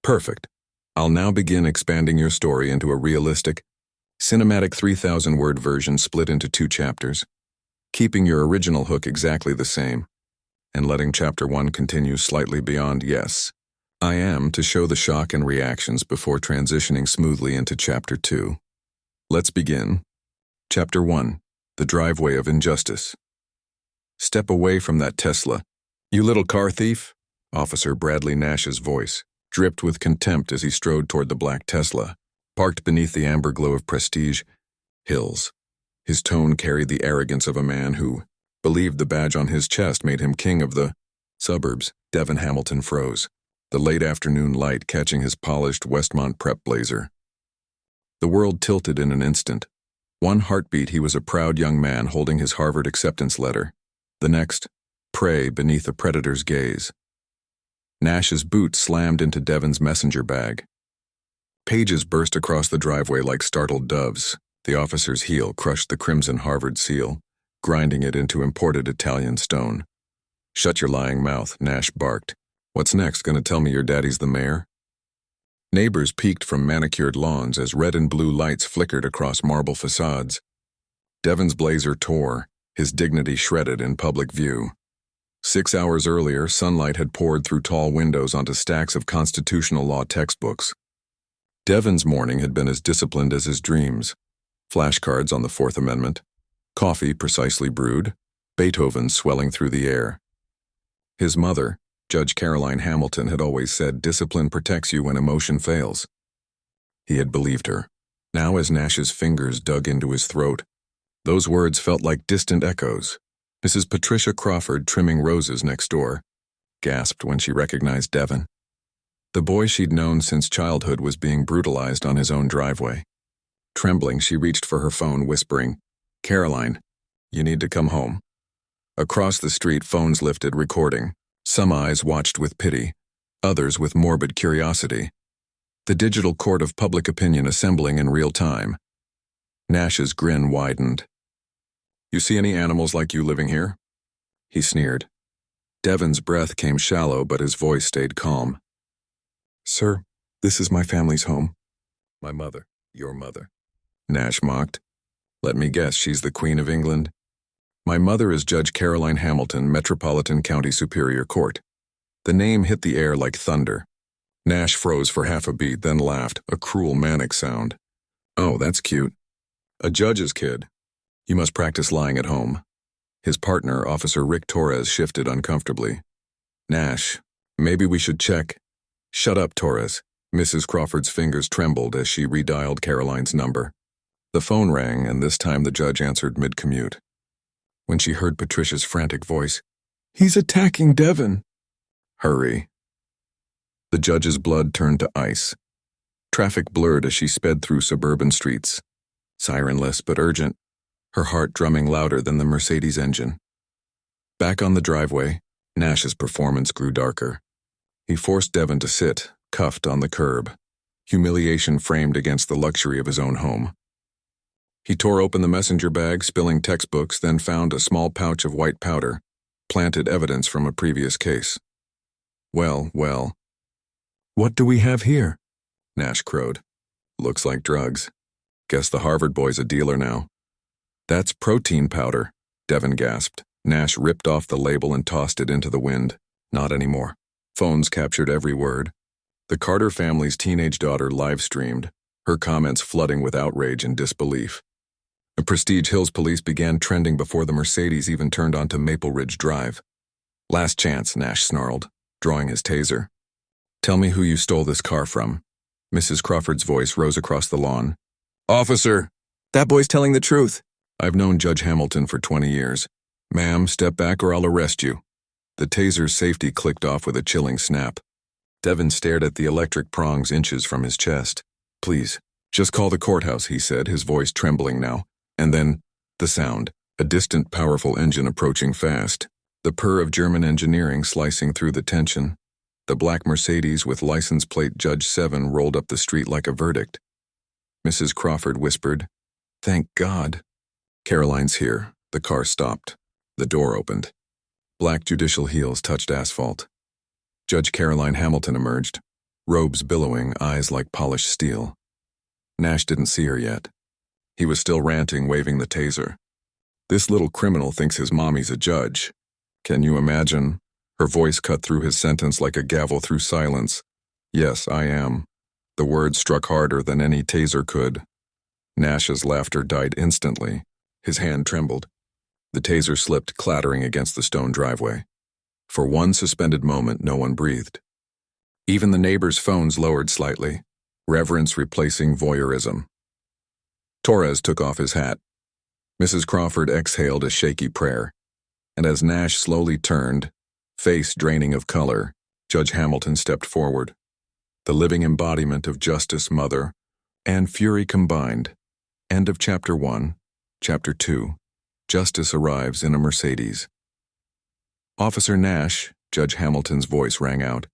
Perfect. I'll now begin expanding your story into a realistic, cinematic 3,000-word version split into 2 chapters, keeping your original hook exactly the same, and letting Chapter 1 continue slightly beyond yes, I am to show the shock and reactions before transitioning smoothly into Chapter 2. Let's begin. Chapter 1, The Driveway of Injustice. Step away from that Tesla. You little car thief? Officer Bradley Nash's voice dripped with contempt as he strode toward the black Tesla, parked beneath the amber glow of Prestige Hills. His tone carried the arrogance of a man who believed the badge on his chest made him king of the suburbs. Devin Hamilton froze, the late afternoon light catching his polished Westmont prep blazer. The world tilted in an instant. One heartbeat, he was a proud young man holding his Harvard acceptance letter. The next, prey beneath a predator's gaze. Nash's boot slammed into Devin's messenger bag. Pages burst across the driveway like startled doves. The officer's heel crushed the crimson Harvard seal, grinding it into imported Italian stone. Shut your lying mouth, Nash barked. What's next, gonna tell me your daddy's the mayor? Neighbors peeked from manicured lawns as red and blue lights flickered across marble facades. Devin's blazer tore, his dignity shredded in public view. 6 hours earlier, sunlight had poured through tall windows onto stacks of constitutional law textbooks. Devin's morning had been as disciplined as his dreams. Flashcards on the Fourth Amendment, coffee precisely brewed, Beethoven swelling through the air. His mother, Judge Caroline Hamilton, had always said discipline protects you when emotion fails. He had believed her. Now, as Nash's fingers dug into his throat, those words felt like distant echoes. Mrs. Patricia Crawford, trimming roses next door, gasped when she recognized Devin. The boy she'd known since childhood was being brutalized on his own driveway. Trembling, she reached for her phone, whispering, "Caroline, you need to come home." Across the street, phones lifted, recording. Some eyes watched with pity, others with morbid curiosity. The digital court of public opinion assembling in real time. Nash's grin widened. "You see any animals like you living here?" He sneered. Devin's breath came shallow, but his voice stayed calm. "Sir, this is my family's home." "My mother, your mother," Nash mocked. "Let me guess, she's the Queen of England?" "My mother is Judge Caroline Hamilton, Metropolitan County Superior Court." The name hit the air like thunder. Nash froze for half a beat, then laughed, a cruel manic sound. "Oh, that's cute. A judge's kid. You must practice lying at home." His partner, Officer Rick Torres, shifted uncomfortably. "Nash, maybe we should check." "Shut up, Torres." Mrs. Crawford's fingers trembled as she redialed Caroline's number. The phone rang, and this time the judge answered mid-commute. When she heard Patricia's frantic voice, "He's attacking Devin." "Hurry." The judge's blood turned to ice. Traffic blurred as she sped through suburban streets, sirenless but urgent, her heart drumming louder than the Mercedes engine. Back on the driveway, Nash's performance grew darker. He forced Devin to sit, cuffed on the curb, humiliation framed against the luxury of his own home. He tore open the messenger bag, spilling textbooks, then found a small pouch of white powder, planted evidence from a previous case. Well. "What do we have here?" Nash crowed. "Looks like drugs. Guess the Harvard boy's a dealer now." "That's protein powder," Devin gasped. Nash ripped off the label and tossed it into the wind. Not anymore. Phones captured every word. The Carter family's teenage daughter live-streamed, her comments flooding with outrage and disbelief. The Prestige Hills police began trending before the Mercedes even turned onto Maple Ridge Drive. "Last chance," Nash snarled, drawing his taser. "Tell me who you stole this car from." Mrs. Crawford's voice rose across the lawn. "Officer!" "That boy's telling the truth." "I've known Judge Hamilton for 20 years. Ma'am, step back or I'll arrest you." The taser's safety clicked off with a chilling snap. Devin stared at the electric prongs inches from his chest. "Please, just call the courthouse," he said, his voice trembling now. And then, the sound, a distant, powerful engine approaching fast, the purr of German engineering slicing through the tension. The black Mercedes with license plate Judge 7 rolled up the street like a verdict. Mrs. Crawford whispered, "Thank God." "Caroline's here." The car stopped. The door opened. Black judicial heels touched asphalt. Judge Caroline Hamilton emerged. robes billowing, eyes like polished steel. Nash didn't see her yet. He was still ranting, waving the taser. "This little criminal thinks his mommy's a judge. Can you imagine?" Her voice cut through his sentence like a gavel through silence. "Yes, I am." The words struck harder than any taser could. Nash's laughter died instantly. His hand trembled. The taser slipped, clattering against the stone driveway. For one suspended moment, no one breathed. Even the neighbors' phones lowered slightly, reverence replacing voyeurism. Torres took off his hat. Mrs. Crawford exhaled a shaky prayer, and as Nash slowly turned, face draining of color, Judge Hamilton stepped forward. The living embodiment of justice, mother, and fury combined. End of Chapter 1. Chapter 2. Justice arrives in a Mercedes. "Officer Nash," Judge Hamilton's voice rang out,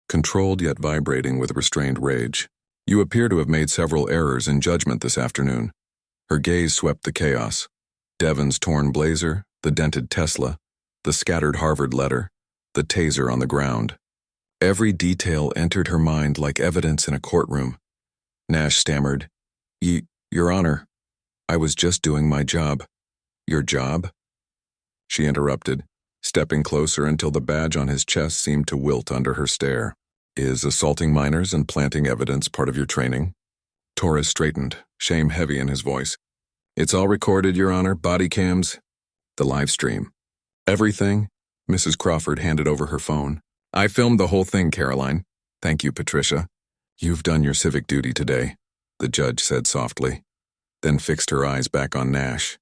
controlled yet vibrating with restrained rage. "You appear to have made several errors in judgment this afternoon." Her gaze swept the chaos. Devon's torn blazer, the dented Tesla, the scattered Harvard letter, the taser on the ground. Every detail entered her mind like evidence in a courtroom. Nash stammered, Your Honor, I was just doing my job." "Your job?" She interrupted, stepping closer until the badge on his chest seemed to wilt under her stare. "Is assaulting minors and planting evidence part of your training?" Torres straightened, shame heavy in his voice. "It's all recorded, Your Honor, body cams, the live stream. Everything?" Mrs. Crawford handed over her phone. "I filmed the whole thing, Caroline. Thank you, Patricia. You've done your civic duty today," the judge said softly, then fixed her eyes back on Nash.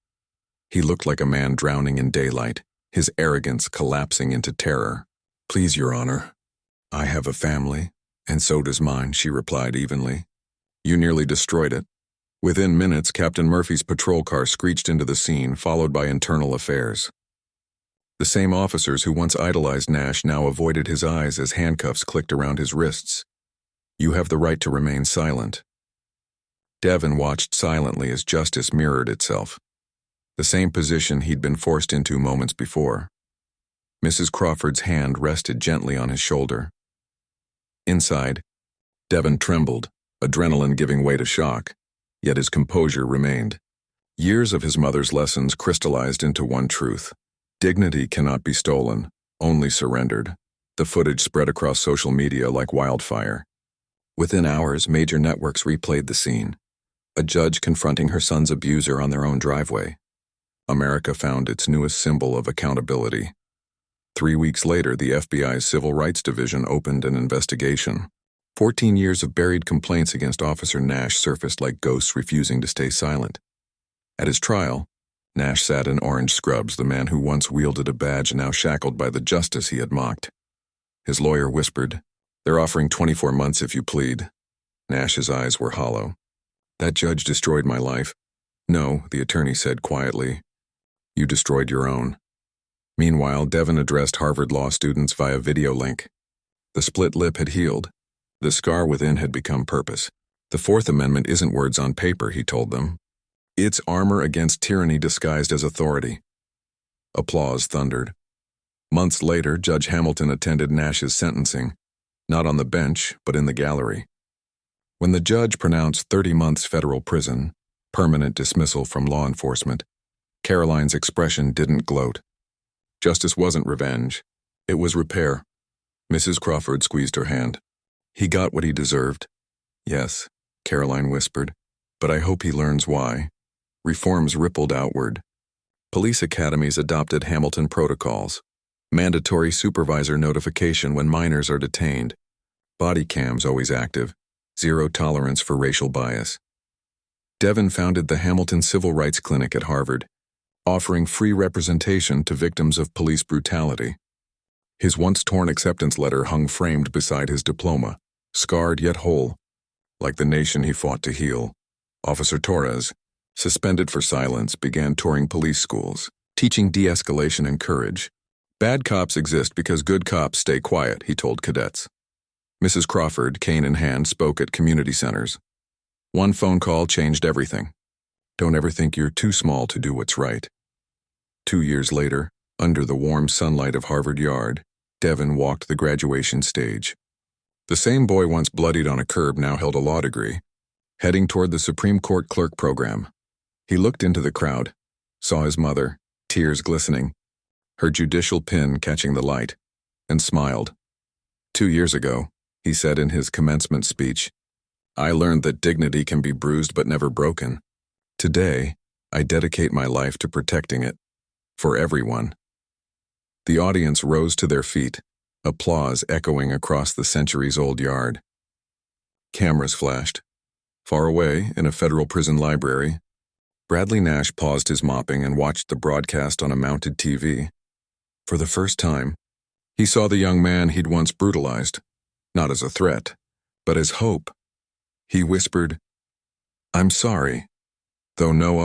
He looked like a man drowning in daylight, his arrogance collapsing into terror. "Please, Your Honor. I have a family, and so does mine," she replied evenly. "You nearly destroyed it." Within minutes, Captain Murphy's patrol car screeched into the scene, followed by internal affairs. The same officers who once idolized Nash now avoided his eyes as handcuffs clicked around his wrists. "You have the right to remain silent." Devon watched silently as justice mirrored itself, the same position he'd been forced into moments before. Mrs. Crawford's hand rested gently on his shoulder. Inside, Devon trembled, adrenaline giving way to shock, yet his composure remained. Years of his mother's lessons crystallized into one truth. Dignity cannot be stolen, only surrendered. The footage spread across social media like wildfire. Within hours, major networks replayed the scene. A judge confronting her son's abuser on their own driveway. America found its newest symbol of accountability. 3 weeks later, the FBI's Civil Rights Division opened an investigation. 14 years of buried complaints against Officer Nash surfaced like ghosts refusing to stay silent. At his trial, Nash sat in orange scrubs, the man who once wielded a badge now shackled by the justice he had mocked. His lawyer whispered, "They're offering 24 months if you plead." Nash's eyes were hollow. "That judge destroyed my life." "No," the attorney said quietly. "You destroyed your own." Meanwhile, Devon addressed Harvard law students via video link. The split lip had healed. The scar within had become purpose. "The Fourth Amendment isn't words on paper," he told them. "It's armor against tyranny disguised as authority." Applause thundered. Months later, Judge Hamilton attended Nash's sentencing, not on the bench, but in the gallery. When the judge pronounced 30 months federal prison, permanent dismissal from law enforcement, Caroline's expression didn't gloat. Justice wasn't revenge. It was repair. Mrs. Crawford squeezed her hand. "He got what he deserved." "Yes," Caroline whispered, "but I hope he learns why." Reforms rippled outward. Police academies adopted Hamilton protocols. Mandatory supervisor notification when minors are detained. Body cams always active. Zero tolerance for racial bias. Devon founded the Hamilton Civil Rights Clinic at Harvard, offering free representation to victims of police brutality. His once-torn acceptance letter hung framed beside his diploma, scarred yet whole, like the nation he fought to heal. Officer Torres, suspended for silence, began touring police schools, teaching de-escalation and courage. "Bad cops exist because good cops stay quiet," he told cadets. Mrs. Crawford, cane in hand, spoke at community centers. One phone call changed everything. "Don't ever think you're too small to do what's right." 2 years later, under the warm sunlight of Harvard Yard, Devon walked the graduation stage. The same boy once bloodied on a curb now held a law degree, heading toward the Supreme Court clerk program. He looked into the crowd, saw his mother, tears glistening, her judicial pin catching the light, and smiled. 2 years ago, he said in his commencement speech, I learned that dignity can be bruised but never broken. Today, I dedicate my life to protecting it. For everyone. The audience rose to their feet, applause echoing across the centuries-old yard. Cameras flashed. Far away, in a federal prison library, Bradley Nash paused his mopping and watched the broadcast on a mounted TV. For the first time, he saw the young man he'd once brutalized, not as a threat, but as hope. He whispered, I'm sorry, though no